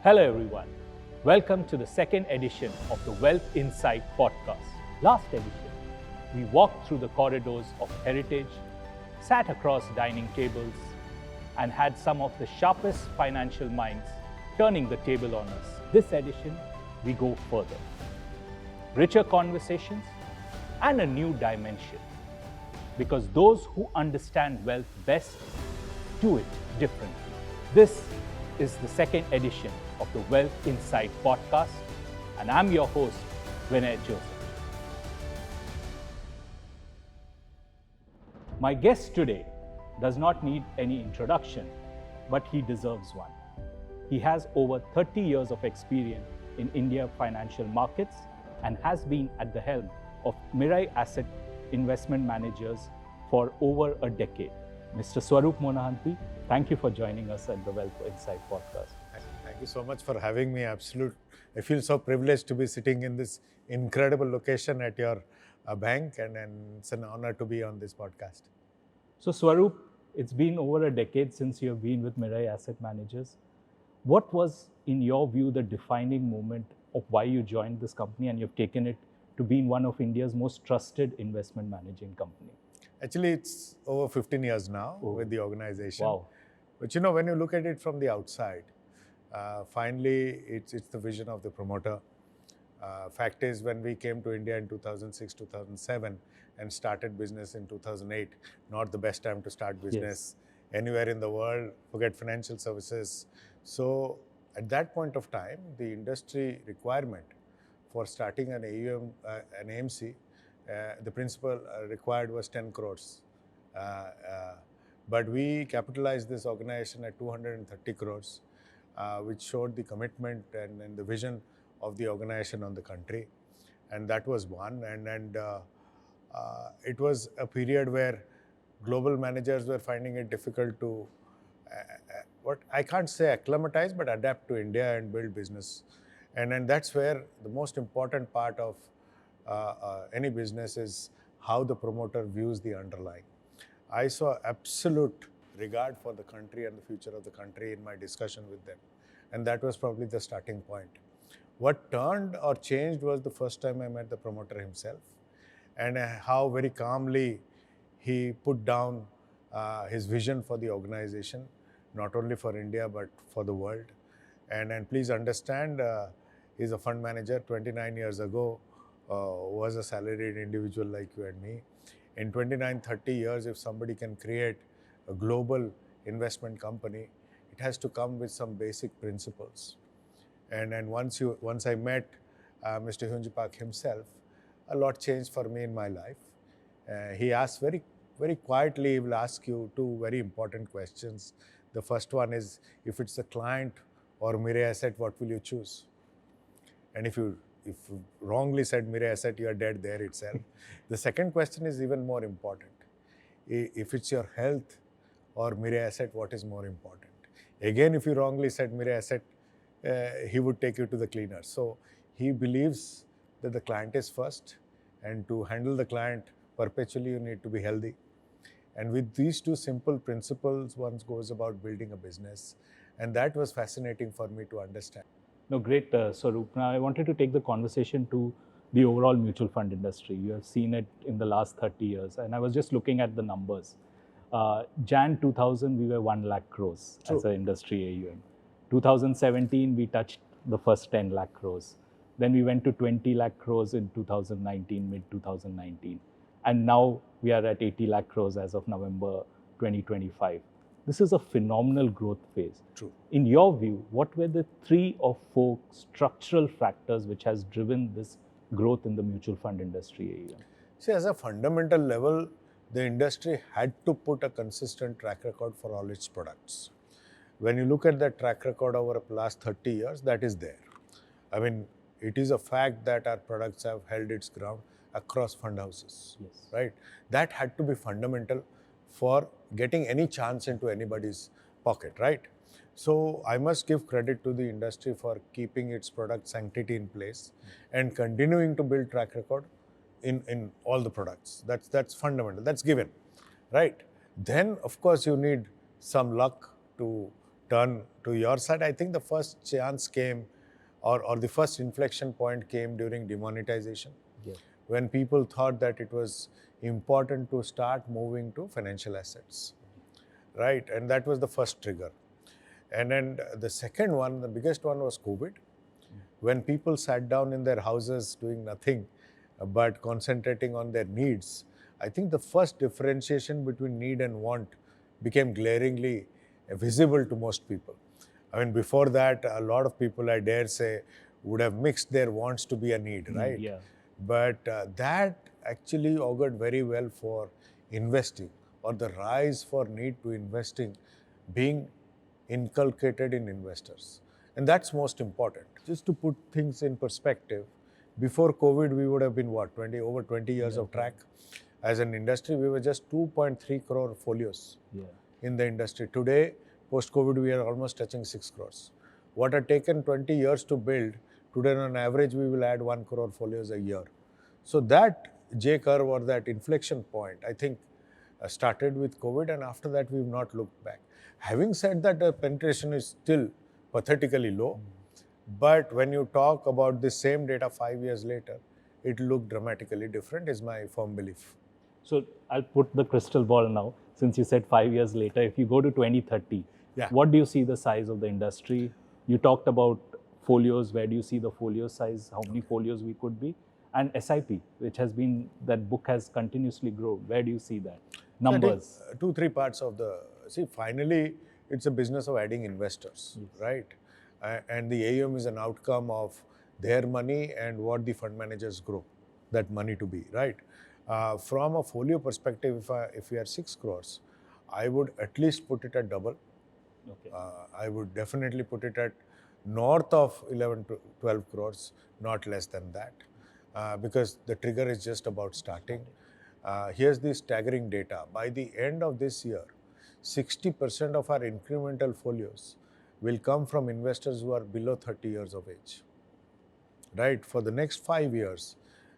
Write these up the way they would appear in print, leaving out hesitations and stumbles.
Hello everyone. Welcome to the second edition of the Wealth Insight podcast. Last edition, we walked through the corridors of heritage, sat across dining tables, and had some of the sharpest financial minds turning the table on us. This edition, we go further. Richer conversations and a new dimension. Because those who understand wealth best do it differently. This is the second edition of the Wealth Insight podcast, and I'm your host, Vinay Joseph. My guest today does not need any introduction, but he deserves one. He has over 30 years of experience in India financial markets and has been at the helm of Mirae Asset Investment Managers for over a decade. Mr. Swarup Mohanty, thank you for joining us at the Wealth Insight podcast. Thank you so much for having me. I feel so privileged to be sitting in this incredible location at your bank, and it's an honor to be on this podcast. So Swarup, it's been over a decade since you have been with Mirae Asset Managers. What was, in your view, the defining moment of why you joined this company and you've taken it to being one of India's most trusted investment managing company? Actually, it's over 15 years now with the organization. Wow. But you know, when you look at it from the outside, finally, it's the vision of the promoter. Fact is, when we came to India in 2006, 2007 and started business in 2008, not the best time to start business anywhere in the world, forget financial services. So at that point of time, the industry requirement for starting an AUM, an AMC, the principal required was 10 crores. But we capitalized this organization at 230 crores, which showed the commitment and the vision of the organization on the country. And that was one. And it was a period where global managers were finding it difficult to, what I can't say acclimatize, but adapt to India and build business. And that's where the most important part of any business is how the promoter views the underlying. I saw absolute regard for the country and the future of the country in my discussion with them. And that was probably the starting point. What turned or changed was the first time I met the promoter himself, and how very calmly he put down his vision for the organization, not only for India, but for the world. And please understand, he's a fund manager. 29 years ago, was a salaried individual like you and me. In 29, 30 years, if somebody can create a global investment company, it has to come with some basic principles. And once I met Mr. Hyunjipak himself, a lot changed for me in my life. He asked very, very quietly, he will ask you two very important questions. The first one is, if it's a client or Mirae Asset, what will you choose? And if you wrongly said Mirae Asset, you are dead there itself. The second question is even more important. If it's your health or Mirae Asset, what is more important? Again, if you wrongly said Mirae Asset, he would take you to the cleaner. So he believes that the client is first, and to handle the client perpetually, you need to be healthy. And with these two simple principles, one goes about building a business. And that was fascinating for me to understand. No, great, Swarup. Now, I wanted to take the conversation to the overall mutual fund industry. You have seen it in the last 30 years. And I was just looking at the numbers. Jan 2000, we were 1 lakh crores as an industry AUM. 2017, we touched the first 10 lakh crores. Then we went to 20 lakh crores in 2019, mid 2019. And now we are at 80 lakh crores as of November 2025. This is a phenomenal growth phase. True. In your view, what were the 3 or 4 structural factors which has driven this growth in the mutual fund industry AUM? See, as a fundamental level, the industry had to put a consistent track record for all its products. When you look at that track record over the last 30 years, that is there. I mean, it is a fact that our products have held its ground across fund houses, right? That had to be fundamental for getting any chance into anybody's pocket, right? So I must give credit to the industry for keeping its product sanctity in place and continuing to build track record in all the products. That's fundamental, that's given, right? Then, of course, you need some luck to turn to your side, I think the first chance came, or the first inflection point came during demonetization, when people thought that it was important to start moving to financial assets, right? And that was the first trigger. And then the second one, the biggest one, was COVID, when people sat down in their houses doing nothing but concentrating on their needs. I think the first differentiation between need and want became glaringly visible to most people. I mean, before that, a lot of people, I dare say, would have mixed their wants to be a need, right? Yeah. But that actually augured very well for investing, or the rise for need to investing being inculcated in investors. And that's most important. Just to put things in perspective, before COVID, we would have been what, over 20 years of track. As an industry, we were just 2.3 crore folios in the industry. Today, post-COVID, we are almost touching 6 crores. What had taken 20 years to build, today on average, we will add 1 crore folios a year. So that J curve, or that inflection point, I think started with COVID, and after that, we've not looked back. Having said that, the penetration is still pathetically low. But when you talk about the same data 5 years later, it looked dramatically different, is my firm belief. So I'll put the crystal ball now, since you said 5 years later. If you go to 2030, what do you see the size of the industry? You talked about folios. Where do you see the folio size? How many folios we could be? And SIP, which has been, that book has continuously grown. Where do you see that? Numbers. So 2-3 parts of the, finally, it's a business of adding investors, right? And the AUM is an outcome of their money and what the fund managers grow that money to be, right? From a folio perspective, if we are 6 crores, I would at least put it at double. I would definitely put it at north of 11 to 12 crores, not less than that, because the trigger is just about starting. Here's the staggering data. By the end of this year, 60% of our incremental folios will come from investors who are below 30 years of age, right? For the next 5 years,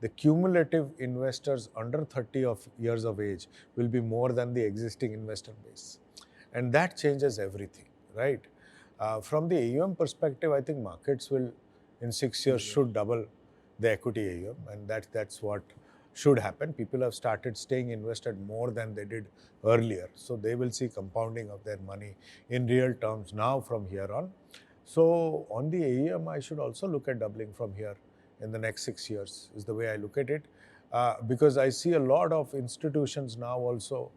the cumulative investors under 30 years of age will be more than the existing investor base. And that changes everything, right? From the AUM perspective, I think markets will, in 6 years, should double the equity AUM, and that's what should happen. People have started staying invested more than they did earlier. So they will see compounding of their money in real terms now from here on. So on the AUM, I should also look at doubling from here in the next 6 years, is the way I look at it. Because I see a lot of institutions now also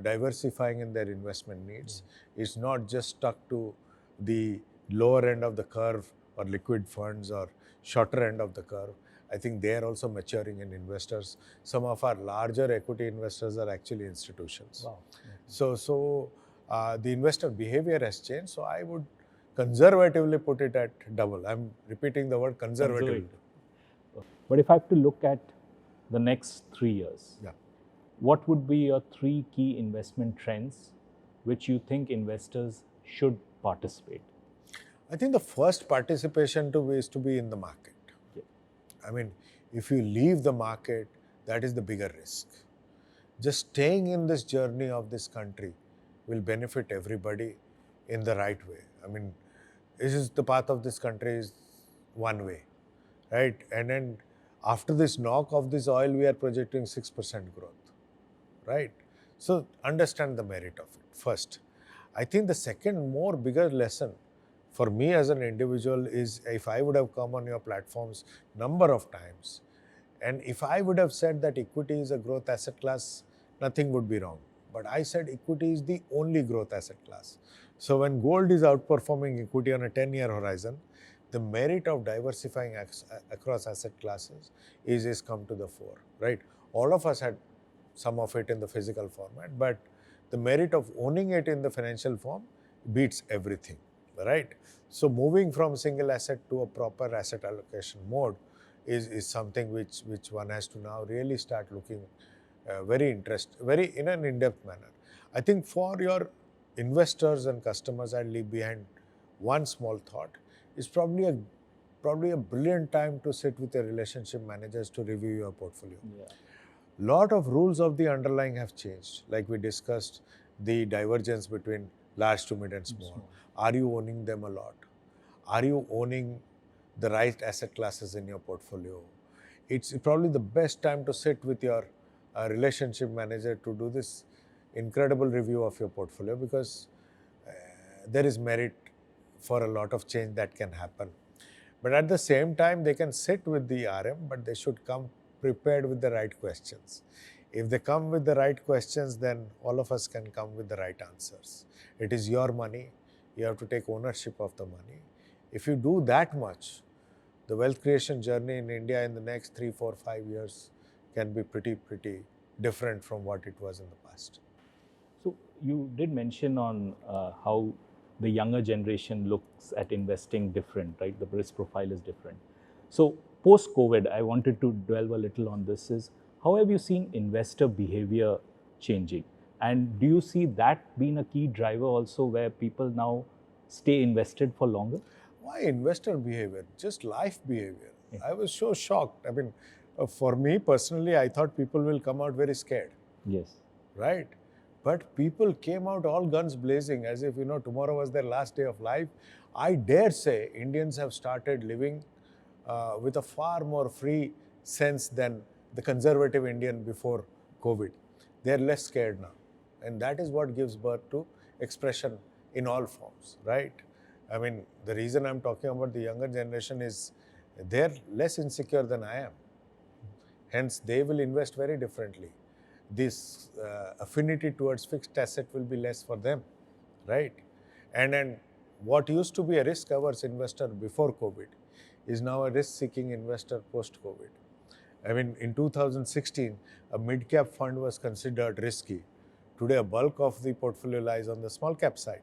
diversifying in their investment needs. It's not just stuck to the lower end of the curve or liquid funds or shorter end of the curve. I think they are also maturing in investors. Some of our larger equity investors are actually institutions. Wow. So the investor behavior has changed. So I would conservatively put it at double. I'm repeating the word conservatively. But if I have to look at the next 3 years, what would be your 3 key investment trends which you think investors should participate? I think the first participation is to be in the market. I mean, if you leave the market, that is the bigger risk. Just staying in this journey of this country will benefit everybody in the right way. I mean, this is the path of this country is one way, right? And then after this knock of this oil, we are projecting 6% growth, right? So understand the merit of it first. I think the second more bigger lesson for me as an individual is, if I would have come on your platforms number of times, and if I would have said that equity is a growth asset class, nothing would be wrong. But I said equity is the only growth asset class. So when gold is outperforming equity on a 10-year horizon, the merit of diversifying across asset classes is come to the fore, right? All of us had some of it in the physical format, but the merit of owning it in the financial form beats everything, right? So moving from single asset to a proper asset allocation mode is something which one has to now really start looking very in an in-depth manner. I think for your investors and customers, I'll leave behind one small thought. It's probably a brilliant time to sit with your relationship managers to review your portfolio. Lot of rules of the underlying have changed. Like we discussed, the divergence between large to mid and small? Are you owning them a lot? Are you owning the right asset classes in your portfolio? It's probably the best time to sit with your relationship manager to do this incredible review of your portfolio, because there is merit for a lot of change that can happen. But at the same time, they can sit with the RM, but they should come prepared with the right questions. If they come with the right questions, then all of us can come with the right answers. It is your money. You have to take ownership of the money. If you do that much, the wealth creation journey in India in the next 3, 4, 5 years can be pretty different from what it was in the past. So you did mention on how the younger generation looks at investing different, right? The risk profile is different. So post-COVID, I wanted to delve a little on this is, how have you seen investor behavior changing? And do you see that being a key driver also where people now stay invested for longer? Why investor behavior? Just life behavior. Yeah. I was so shocked. I mean, for me personally, I thought people will come out very scared. Yes. Right? But people came out all guns blazing as if, tomorrow was their last day of life. I dare say Indians have started living with a far more free sense than the conservative Indian before COVID. They are less scared now. And that is what gives birth to expression in all forms, right? I mean, the reason I'm talking about the younger generation is they're less insecure than I am. Hence, they will invest very differently. This affinity towards fixed asset will be less for them, right? And what used to be a risk-averse investor before COVID is now a risk-seeking investor post-COVID. I mean, in 2016, a mid-cap fund was considered risky. Today, a bulk of the portfolio lies on the small-cap side.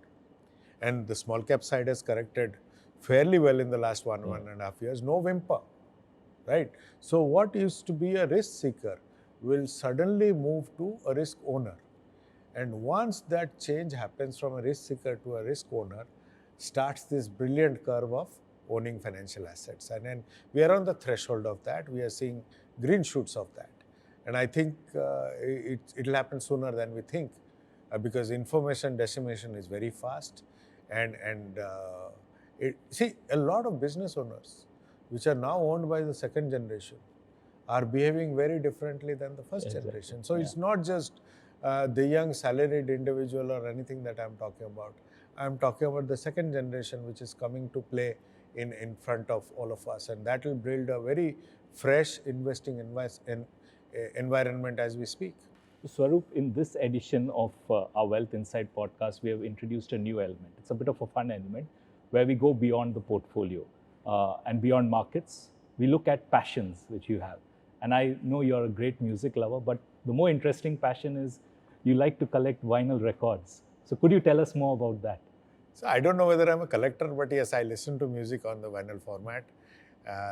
And the small-cap side has corrected fairly well in the last one and a half years. No whimper, right? So what used to be a risk-seeker will suddenly move to a risk owner. And once that change happens from a risk seeker to a risk owner, starts this brilliant curve of owning financial assets. And then we are on the threshold of that. We are seeing green shoots of that. And I think it'll happen sooner than we think because information dissemination is very fast. And see, a lot of business owners, which are now owned by the second generation, are behaving very differently than the first generation. So it's not just the young salaried individual or anything that I'm talking about. I'm talking about the second generation, which is coming to play in front of all of us. And that will build a very fresh investing environment as we speak. Swarup, in this edition of our Wealth Insight podcast, we have introduced a new element. It's a bit of a fun element where we go beyond the portfolio and beyond markets. We look at passions which you have. And I know you're a great music lover, but the more interesting passion is you like to collect vinyl records. So could you tell us more about that? So I don't know whether I'm a collector, but yes, I listen to music on the vinyl format.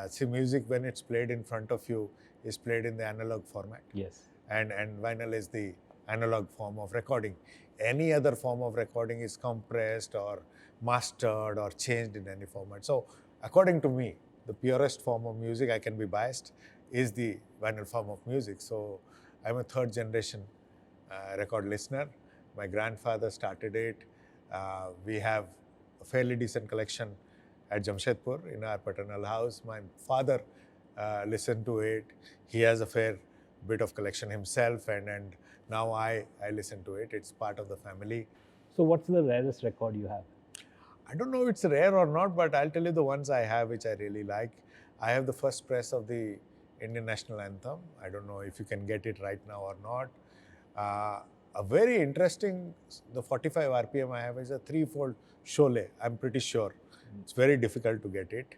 See, music when it's played in front of you is played in the analog format. Yes. And vinyl is the analog form of recording. Any other form of recording is compressed or mastered or changed in any format. So according to me, the purest form of music, I can be biased, is the vinyl form of music. So I'm a third generation record listener. My grandfather started it. We have a fairly decent collection at Jamshedpur in our paternal house. My father listened to it. He has a fair bit of collection himself, and now I listen to it. It's part of the family. So what's the rarest record you have? I don't know if it's rare or not, but I'll tell you the ones I have which I really like. I have the first press of the Indian National Anthem. I don't know if you can get it right now or not. A very interesting, the 45 RPM I have is a threefold Sholay, I'm pretty sure. It's very difficult to get it.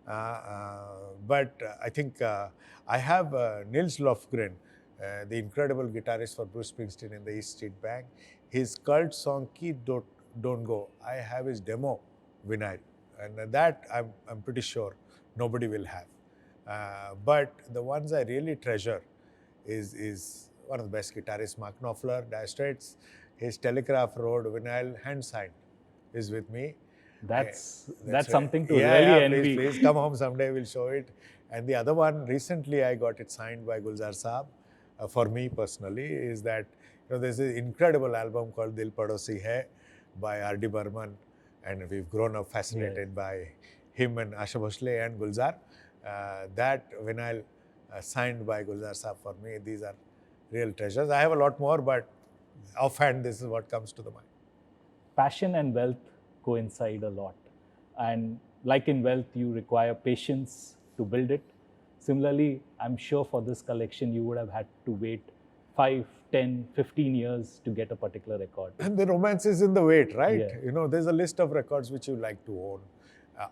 But I think I have Nils Lofgren, the incredible guitarist for Bruce Springsteen in the East Street Band. His cult song, Keith Don't Go, I have his demo vinyl. And that I'm pretty sure nobody will have. But the ones I really treasure is one of the best guitarists, Mark Knopfler, Dire Straits. His Telegraph Road vinyl hand signed is with me. That's something to really envy. Please come home someday, we'll show it. And the other one, recently I got it signed by Gulzar Saab. For me personally, is that there's an incredible album called Dil Padosi Hai, by R.D. Burman, and we've grown up fascinated by him and Asha Bhosle and Gulzar. That vinyl signed by Gulzar Saab, for me, these are real treasures. I have a lot more, but offhand, this is what comes to the mind. Passion and wealth coincide a lot. And like in wealth, you require patience to build it. Similarly, I'm sure for this collection, you would have had to wait 5, 10, 15 years to get a particular record. And the romance is in the wait, right? Yeah. You know, there's a list of records which you like to own,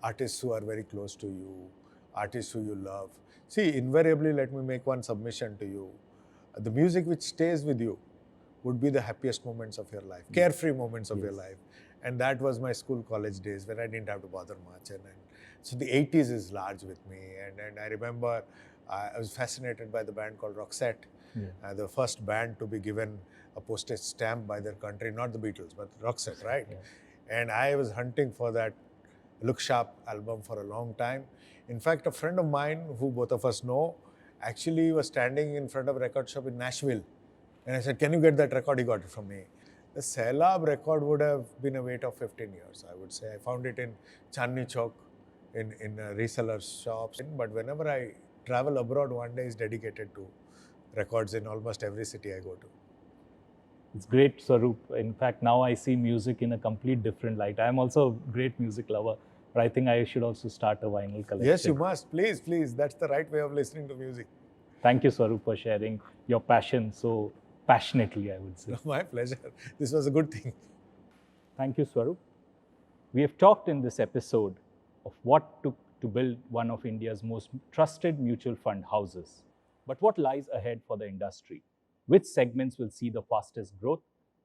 artists who are very close to you, artists who you love. See, invariably, let me make one submission to you. The music which stays with you would be the happiest moments of your life, carefree moments of your life. And that was my school, college days when I didn't have to bother much. And so the 80s is large with me. And I remember I was fascinated by the band called Roxette, the first band to be given a postage stamp by their country, not the Beatles, but Roxette, right? Yeah. And I was hunting for that Look Sharp album for a long time. In fact, a friend of mine, who both of us know, actually was standing in front of a record shop in Nashville. And I said, can you get that record? He got it from me. The Sailab record would have been a wait of 15 years, I would say. I found it in Chandni Chowk, in reseller shops. But whenever I travel abroad, one day is dedicated to records in almost every city I go to. It's great, Swarup. In fact, now I see music in a complete different light. I'm also a great music lover, but I think I should also start a vinyl collection. Yes, you must. Please, please. That's the right way of listening to music. Thank you, Swarup, for sharing your passion so passionately, I would say. My pleasure. This was a good thing. Thank you, Swarup. We have talked in this episode of what took to build one of India's most trusted mutual fund houses. But what lies ahead for the industry? Which segments will see the fastest growth?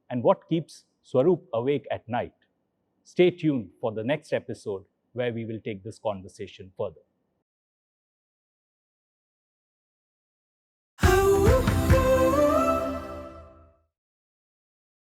And what keeps Swarup awake at night? Stay tuned for the next episode where we will take this conversation further.